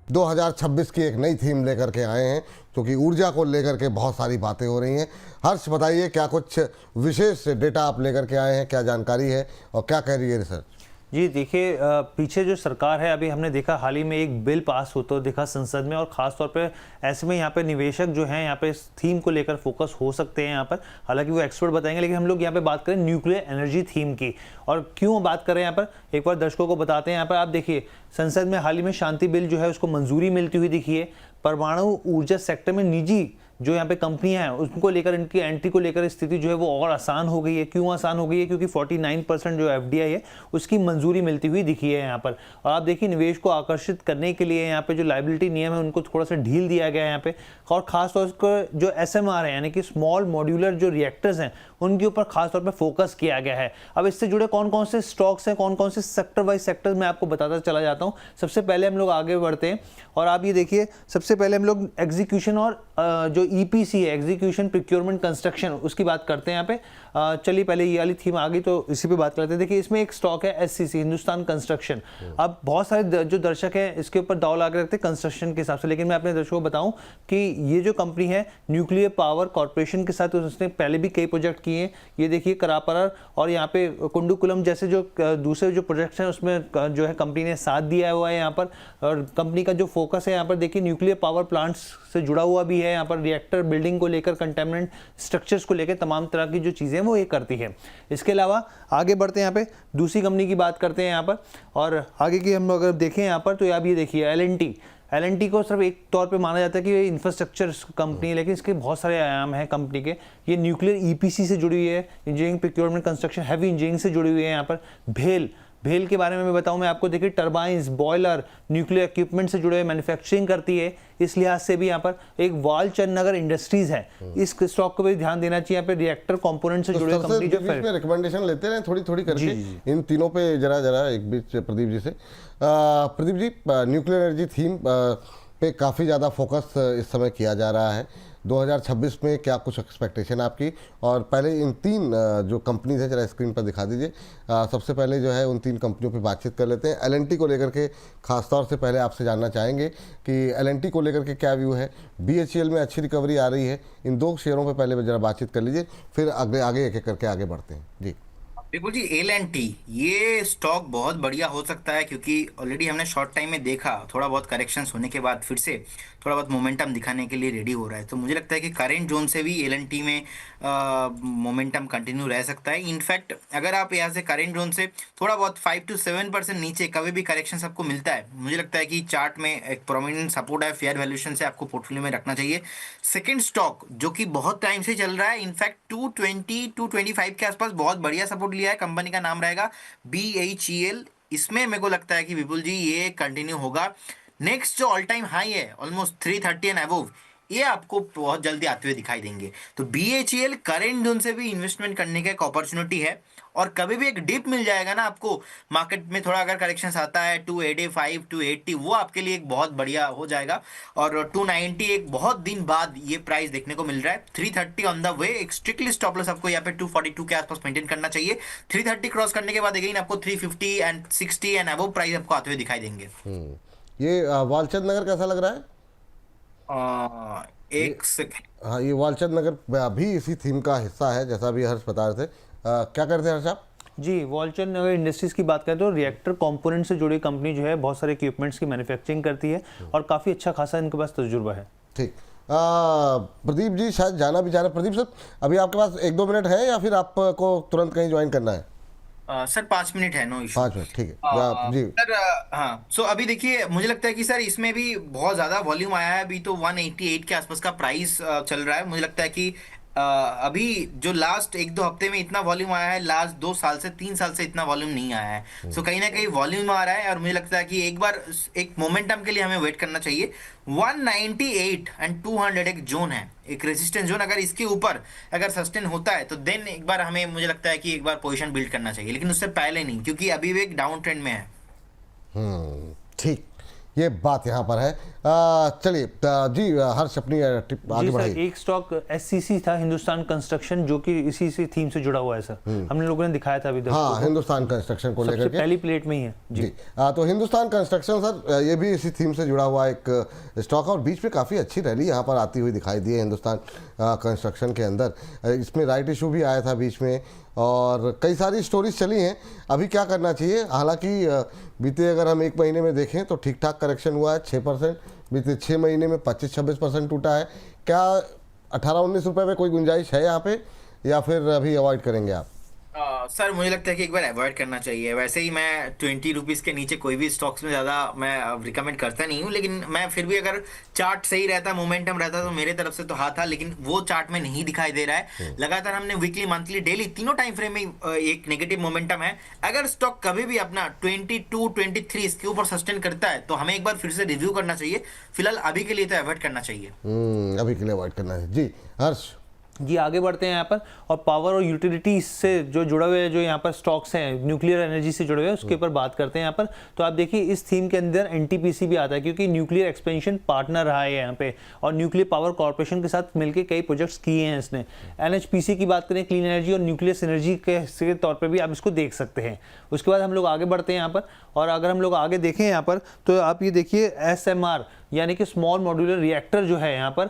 2026 की एक नई थीम लेकर के आए हैं, क्योंकि ऊर्जा को लेकर के बहुत सारी बातें हो रही हैं। हर्ष, बताइए क्या कुछ विशेष डेटा आप लेकर के आए हैं, क्या जानकारी है और क्या कह रही है रिसर्च? जी देखिए, पीछे जो सरकार है, अभी हमने देखा हाल ही में एक बिल पास होता दिखा संसद में, और ख़ास तौर पे ऐसे में यहाँ पे निवेशक जो हैं यहाँ पे इस थीम को लेकर फोकस हो सकते हैं यहाँ पर। हालांकि वो एक्सपर्ट बताएंगे, लेकिन हम लोग यहाँ पे बात करें न्यूक्लियर एनर्जी थीम की। और क्यों बात करें यहाँ पर, एक बार दर्शकों को बताते हैं। यहाँ पर आप देखिए, संसद में हाल ही में शांति बिल जो है उसको मंजूरी मिलती हुई दिखी है। परमाणु ऊर्जा सेक्टर में निजी जो यहाँ पे कंपनियां हैं उनको लेकर, इनकी एंट्री को लेकर स्थिति जो है वो और आसान हो गई है। क्यों आसान हो गई है? क्योंकि 49% जो एफडीआई है उसकी मंजूरी मिलती हुई दिखी है यहाँ पर। और आप देखिए, निवेश को आकर्षित करने के लिए यहाँ पे जो लायबिलिटी नियम है उनको थोड़ा सा ढील दिया गया है यहाँ पे। और खासतौर पर जो SMR है, यानी कि स्मॉल मॉड्यूलर जो रिएक्टर्स हैं, उनके ऊपर खासतौर पर फोकस किया गया है। अब इससे जुड़े कौन कौन से स्टॉक्स हैं, कौन कौन से सेक्टर वाइज सेक्टर मैं आपको बताता चला जाता हूँ। सबसे पहले हम लोग आगे बढ़ते हैं और आप ये देखिए, सबसे पहले हम लोग एग्जीक्यूशन और जो EPC है, एग्जीक्यूशन प्रोक्योरमेंट कंस्ट्रक्शन, उसकी बात करते हैं यहाँ पे। चलिए पहले ये वाली थीम आ गई तो इसी पे बात करते हैं। देखिए, इसमें एक स्टॉक है SCC, हिंदुस्तान कंस्ट्रक्शन। अब बहुत सारे जो दर्शक हैं इसके ऊपर दाव लगा रखते हैं कंस्ट्रक्शन के हिसाब से, लेकिन मैं अपने दर्शकों को बताऊं कि ये जो कंपनी है न्यूक्लियर पावर कॉर्पोरेशन के साथ उसने पहले भी कई प्रोजेक्ट किए हैं। ये देखिए, करापरर और यहाँ पे कुंडुकुलम जैसे जो दूसरे जो प्रोजेक्ट्स हैं उसमें जो है कंपनी ने साथ दिया हुआ है यहाँ पर। और कंपनी का जो फोकस है यहाँ पर देखिए, न्यूक्लियर पावर प्लांट्स से जुड़ा हुआ भी है यहाँ पर। रिएक्टर बिल्डिंग को लेकर, कंटेमिनेंट स्ट्रक्चर्स को लेकर तमाम तरह की जो चीज़ें वो ये करती है। इसके अलावा आगे बढ़ते हैं, यहाँ पे दूसरी कंपनी की बात करते हैं यहाँ पर। और आगे की हम अगर देखें यहाँ पर तो आप ये देखिए, L&T को सिर्फ एक तौर पे माना जाता है कि ये इंफ्रास्ट्रक्चर कंपनी है, लेकिन इसके बहुत सारे आयाम हैं कंपनी के। ये न्यूक्लियर EPC से जुड़ी हुई है, engineering procurement construction, heavy engineering से जुड़ी हुई है यहाँ पर। भेल के बारे में मैं बताऊं मैं आपको, देखिए टरबाइंस, बॉयलर, न्यूक्लियर इक्विपमेंट से जुड़े हुए मैन्युफैक्चरिंग करती है। इस लिहाज से भी यहाँ पर एक वालचंद नगर इंडस्ट्रीज है, इस स्टॉक को भी ध्यान देना चाहिए। यहाँ पे रिएक्टर कंपोनेंट से जुड़े कंपनी जो है, रिकमेंडेशन लेते रहे थोड़ी थोड़ी करके इन तीनों पे जरा एक बीच प्रदीप जी से। Pradeep ji, nuclear energy theme पे काफ़ी ज़्यादा फोकस इस समय किया जा रहा है। 2026 में क्या कुछ एक्सपेक्टेशन आपकी? और पहले इन तीन जो कंपनीज हैं जरा स्क्रीन पर दिखा दीजिए। सबसे पहले जो है उन तीन कंपनियों पे बातचीत कर लेते हैं। L&T को लेकर के खासतौर से पहले आपसे जानना चाहेंगे कि L&T को लेकर के क्या व्यू है। BHEL में अच्छी रिकवरी आ रही है, इन दो शेयरों पे पहले जरा बातचीत कर लीजिए, फिर आगे एक एक करके आगे बढ़ते हैं जी। बिल्कुल जी, L&T ये स्टॉक बहुत बढ़िया हो सकता है, क्योंकि ऑलरेडी हमने शॉर्ट टाइम में देखा थोड़ा बहुत करेक्शंस होने के बाद फिर से थोड़ा बहुत मोमेंटम दिखाने के लिए रेडी हो रहा है। तो मुझे लगता है कि करेंट जोन से भी L&T में मोमेंटम कंटिन्यू रह सकता है। इनफैक्ट अगर आप यहाँ से करेंट जोन से थोड़ा बहुत 5 to 7% नीचे कभी भी करेक्शन आपको मिलता है, मुझे लगता है कि चार्ट में एक प्रोमिनेंट सपोर्ट है, फेयर वैल्यूएशन से आपको पोर्टफोलियो में रखना चाहिए। सेकेंड स्टॉक जो कि बहुत टाइम से चल रहा है, इनफैक्ट 220 225 के आसपास बहुत बढ़िया सपोर्ट लिया है, कंपनी का नाम रहेगा BHEL। इसमें मेरे को लगता है कि विपुल जी ये कंटिन्यू होगा। नेक्स्ट जो ऑल टाइम हाई है ऑलमोस्ट 330 एंड अबव, ये आपको बहुत जल्दी आते हुए दिखाई देंगे। तो BHEL करेंट जोन से भी इन्वेस्टमेंट करने का एक अपॉर्चुनिटी है। और कभी भी एक डिप मिल जाएगा ना आपको मार्केट में, थोड़ा अगर करेक्शन आता है 285 280, वो आपके लिए एक बहुत बढ़िया हो जाएगा। और 290 एक बहुत दिन बाद ये प्राइस देखने को मिल रहा है। 330 ऑन द वे, एक स्ट्रिक्टली स्टॉप लॉस आपको यहाँ पे 242 के आसपास मेंटेन करना चाहिए। 330 क्रॉस करने के बाद अगेन आपको 350 एंड 60 एंड अबव प्राइस आपको आते हुए दिखाई देंगे। ये वालचंद नगर कैसा लग रहा है? एक सेकंड, हाँ, ये वालचंद नगर भी इसी थीम का हिस्सा है, जैसा भी हर्ष बता रहे थे। क्या करते हैं हर्ष आप? जी, वालचंद नगर इंडस्ट्रीज की बात करें तो रिएक्टर कंपोनेंट से जुड़ी कंपनी जो है बहुत सारे इक्विपमेंट्स की मैन्युफैक्चरिंग करती है और काफ़ी अच्छा खासा इनके पास तजुर्बा है। ठीक। प्रदीप जी शायद जाना भी चाह रहे हैं। प्रदीप सर, अभी आपके पास 1-2 मिनट है या फिर आपको तुरंत कहीं ज्वाइन करना है? सर 5 मिनट है, नो इशू। 5 मिनट, ठीक है जी सर। हाँ, सो अभी देखिए, मुझे लगता है कि सर इसमें भी बहुत ज़्यादा वॉल्यूम आया है। अभी तो 188 के आसपास का प्राइस चल रहा है। मुझे लगता है कि अभी जो लास्ट 1-2 हफ्ते में इतना वॉल्यूम आया है, लास्ट 2 साल से 3 साल से इतना वॉल्यूम नहीं आया है। सो कहीं ना कहीं वॉल्यूम आ रहा है और मुझे लगता है कि एक बार एक मोमेंटम के लिए हमें वेट करना चाहिए। 198 एंड 200 एक जोन है, एक रेजिस्टेंस जोन। अगर इसके ऊपर अगर सस्टेन होता है तो देन एक बार हमें, मुझे लगता है कि एक बार पोजीशन बिल्ड करना चाहिए, लेकिन उससे पहले नहीं, क्योंकि अभी भी एक डाउन ट्रेंड में है। ठीक, ये बात यहाँ पर है। चलिए जी हर्ष अपनी टिप आगे जी सर, बढ़ाइए। एक स्टॉक एससीसी था, हिंदुस्तान कंस्ट्रक्शन, जो कि इसी से थीम से जुड़ा हुआ है सर। हमने लोगों ने दिखाया था अभी हाँ, दर्शकों को। हिंदुस्तान कंस्ट्रक्शन को सबसे लेकर के पहली प्लेट में ही है जी। तो हिंदुस्तान कंस्ट्रक्शन सर ये भी इसी थीम से जुड़ा हुआ एक स्टॉक है और बीच में काफ़ी अच्छी रैली यहाँ पर आती हुई दिखाई दी है हिंदुस्तान कंस्ट्रक्शन के अंदर। इसमें राइट इशू भी आया था बीच में और कई सारी स्टोरीज चली हैं। अभी क्या करना चाहिए, हालांकि बीते अगर हम एक महीने में देखें तो ठीक ठाक करेक्शन हुआ है 6%, बीते 6 महीने में 25-26% टूटा है। क्या 18-19 रुपये में कोई गुंजाइश है यहाँ पे या फिर अभी अवॉइड करेंगे आप? सर मुझे लगता है कि एक बार अवॉइड करना चाहिए। वैसे ही मैं 20 रुपीज़ के नीचे कोई भी स्टॉक्स में ज़्यादा मैं रिकमेंड करता नहीं हूँ, लेकिन मैं फिर भी अगर चार्ट सही रहता, मोमेंटम रहता, तो मेरे तरफ से तो हाँ था, लेकिन वो चार्ट में नहीं दिखाई दे रहा है। लगातार हमने वीकली, मंथली, डेली तीनों टाइम फ्रेम में एक नेगेटिव मोमेंटम है। अगर स्टॉक कभी भी अपना 22-23 इसके ऊपर सस्टेन करता है तो हमें एक बार फिर से रिव्यू करना चाहिए। फिलहाल अभी के लिए तो अवॉइड करना चाहिए। अभी के लिए अवॉइड करना है जी। हर्ष जी, आगे बढ़ते हैं यहाँ पर। और पावर और यूटिलिटी से जो जुड़े हुए जो यहाँ पर स्टॉक्स हैं, न्यूक्लियर एनर्जी से जुड़े हुए हैं, उसके ऊपर बात करते हैं यहाँ पर। तो आप देखिए इस थीम के अंदर एनटीपीसी भी आता है, क्योंकि न्यूक्लियर एक्सपेंशन पार्टनर रहा है यहाँ पे और न्यूक्लियर पावर कॉर्पोरेशन के साथ मिलकर कई प्रोजेक्ट्स किए हैं इसने। एनएचपीसी की बात करें, क्लीन एनर्जी और न्यूक्लियर सिनर्जी के तौर पर भी आप इसको देख सकते हैं। उसके बाद हम लोग आगे बढ़ते हैं यहाँ पर, और अगर हम लोग आगे देखें यहाँ पर तो आप ये देखिए एसएमआर यानी कि स्मॉल मॉड्यूलर रिएक्टर जो है यहाँ पर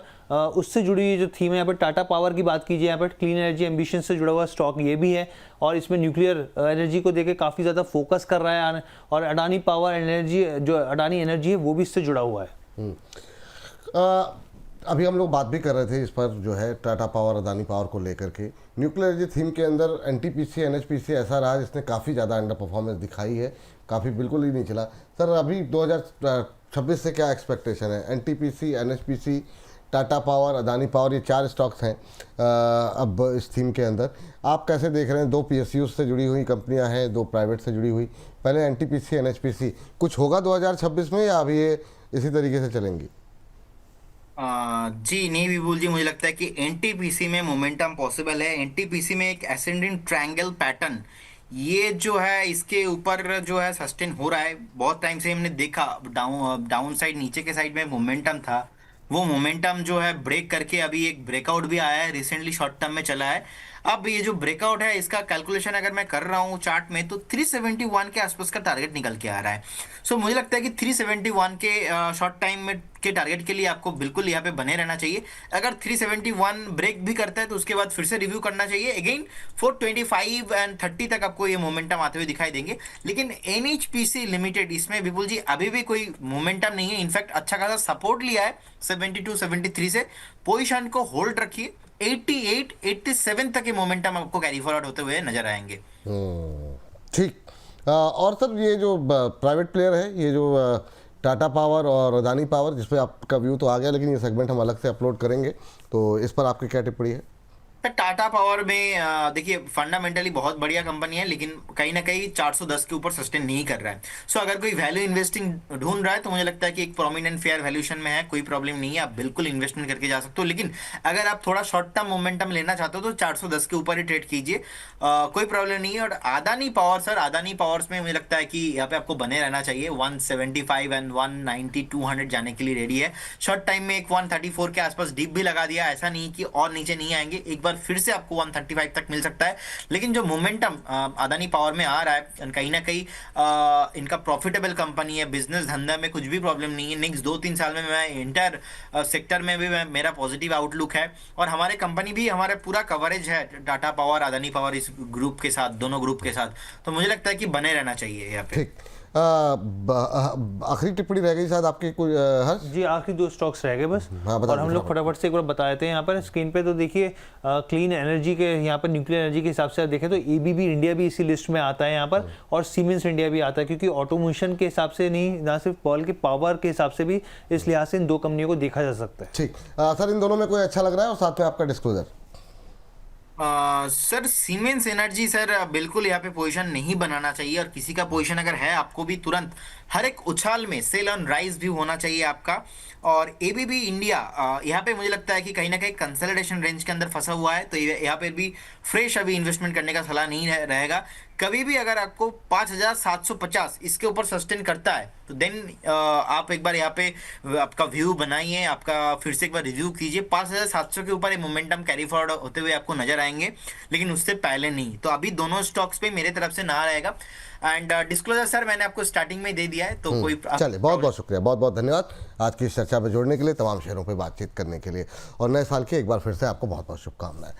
उससे जुड़ी हुई जो थीम है यहाँ पर। टाटा पावर की बात कीजिए, यहाँ पर क्लीन एनर्जी एम्बिशन से जुड़ा हुआ स्टॉक ये भी है और इसमें न्यूक्लियर एनर्जी को देके काफ़ी ज़्यादा फोकस कर रहा है। और अडानी पावर एनर्जी, जो अडानी एनर्जी है, वो भी इससे जुड़ा हुआ है। अभी हम लोग बात भी कर रहे थे इस पर, जो है टाटा पावर, अदानी पावर को लेकर के। न्यूक्लियर एनर्जी थीम के अंदर एनटीपीसी, एनएचपीसी ऐसा रहा जिसने काफ़ी ज़्यादा अंडर परफॉर्मेंस दिखाई है, काफ़ी बिल्कुल ही नहीं चला। सर अभी 2026 से क्या एक्सपेक्टेशन है? NTPC, NHPC, Tata power, Adani power, ये 4 स्टॉक्स हैं अब इस थीम के अंदर। आप कैसे देख रहे हैं? 2 पीएसयू से जुड़ी हुई कंपनियां हैं, 2 प्राइवेट से जुड़ी हुई। पहले एनटीपीसी, एनएचपीसी, कुछ होगा 2026 में या अभी ये इसी तरीके से चलेंगी? जी नहीं विपुल जी, मुझे लगता है कि एनटीपीसी में मोमेंटम पॉसिबल है। एनटीपीसी में एक एसेंडिंग ट्रायंगल पैटर्न ये जो है इसके ऊपर जो है सस्टेन हो रहा है। बहुत टाइम से हमने देखा डाउन साइड, नीचे के साइड में मोमेंटम था, वो मोमेंटम जो है ब्रेक करके अभी एक ब्रेकआउट भी आया है, रिसेंटली शॉर्ट टर्म में चला है। अब ये जो ब्रेकआउट है इसका कैलकुलेशन अगर मैं कर रहा हूँ चार्ट में तो 371 के आसपास का टारगेट निकल के आ रहा है। सो मुझे लगता है कि 371 के शॉर्ट टाइम में के टारगेट के लिए आपको बिल्कुल यहाँ पे बने रहना चाहिए। अगर 371 ब्रेक भी करता है तो उसके बाद फिर से रिव्यू करना चाहिए। अगेन 425 एंड 30 तक आपको ये मोमेंटम आते हुए दिखाई देंगे। लेकिन एनएचपीसी लिमिटेड, इसमें विपुल जी अभी भी कोई मोमेंटम नहीं है। इनफैक्ट अच्छा खासा सपोर्ट लिया है 72-73 से। पोजीशन को होल्ड रखिए, 88-87 तक ये मोमेंटम आपको कैरी फॉरवर्ड होते हुए नजर आएंगे। ठीक। और सर ये जो प्राइवेट प्लेयर है, ये जो टाटा पावर और अदानी पावर, जिस पे आपका व्यू तो आ गया, लेकिन ये सेगमेंट हम अलग से अपलोड करेंगे, तो इस पर आपकी क्या टिप्पणी है? टाटा पावर में देखिए फंडामेंटली बहुत बढ़िया कंपनी है, लेकिन कहीं ना कहीं 410 के ऊपर सस्टेन नहीं कर रहा है। सो अगर कोई वैल्यू इन्वेस्टिंग ढूंढ रहा है तो मुझे लगता है कि एक प्रोमिनेंट फेयर वैल्यूएशन में है, कोई प्रॉब्लम नहीं है, आप बिल्कुल इन्वेस्टमेंट करके जा सकते हो। लेकिन अगर आप थोड़ा शॉर्ट टर्म मोमेंटम लेना चाहते हो तो 410 के ऊपर ही ट्रेड कीजिए, कोई प्रॉब्लम नहीं है। और Adani power, sir Adani powers में मुझे लगता है कि यहाँ पे आपको बने रहना चाहिए। 175 एंड 190, 200 जाने के लिए रेडी है। शॉर्ट टाइम में एक 134 के आसपास डीप भी लगा दिया, ऐसा नहीं कि और नीचे नहीं आएंगे, एक बार फिर से आपको 135 तक मिल सकता है। लेकिन जो मोमेंटम अदानी पावर में आ रहा है, कहीं ना कहीं इनका प्रॉफिटेबल कंपनी है, बिजनेस धंधा में कुछ भी प्रॉब्लम नहीं है। नेक्स्ट 2-3 साल में मैं इंटर सेक्टर में भी मेरा पॉजिटिव आउटलुक है। और हमारे कंपनी भी, हमारा पूरा कवरेज है टाटा पावर, अदानी पावर, इस ग्रुप के साथ, दोनों ग्रुप के साथ। तो मुझे लगता है कि बने रहना चाहिए यहाँ पे। ठीक। आखिरी टिप्पणी रह गई शायद आपकी कोई हर्ष? जी, आखिरी 2 स्टॉक्स रह गए बस। हाँ, और हम लोग फटाफट से एक बार बता देते हैं यहाँ पर स्क्रीन पे। तो देखिए क्लीन एनर्जी के यहाँ पर, न्यूक्लियर एनर्जी के हिसाब से देखें तो एबीबी इंडिया भी इसी लिस्ट में आता है यहाँ पर, और सीमेंस इंडिया भी आता है, क्योंकि ऑटोमेशन के हिसाब से नहीं, ना सिर्फ बॉल के पावर के हिसाब से भी इस लिहाज से इन 2 कंपनियों को देखा जा सकता है। ठीक। सर इन दोनों में कोई अच्छा लग रहा है और साथ में आपका disclosure? Sir siemens energy, sir बिल्कुल यहाँ पे पोजीशन नहीं बनाना चाहिए, और किसी का पोजीशन अगर है आपको भी तुरंत हर एक उछाल में सेल ऑन राइज व्यू होना चाहिए आपका। और एबीबी इंडिया यहाँ पे मुझे लगता है कि कहीं ना कहीं कंसोलिडेशन रेंज के अंदर फंसा हुआ है, तो यहाँ पे भी फ्रेश अभी इन्वेस्टमेंट करने का सलाह नहीं रहेगा। कभी भी अगर आपको 5,750 इसके ऊपर सस्टेन करता है तो देन आप एक बार यहाँ पे आपका व्यू बनाइए, आपका फिर से एक बार रिव्यू कीजिए। 5,700 के ऊपर ये मोमेंटम कैरी फॉरवर्ड होते हुए आपको नजर आएंगे, लेकिन उससे पहले नहीं। तो अभी दोनों स्टॉक्स पे मेरे तरफ से ना रहेगा। एंड डिस्क्लोजर सर मैंने आपको स्टार्टिंग में दे दिया है, तो कोई चलिए, बहुत बहुत शुक्रिया, बहुत बहुत धन्यवाद आज की इस चर्चा में जुड़ने के लिए, तमाम शेयरों पे बातचीत करने के लिए, और नए साल की एक बार फिर से आपको बहुत बहुत शुभकामनाएं।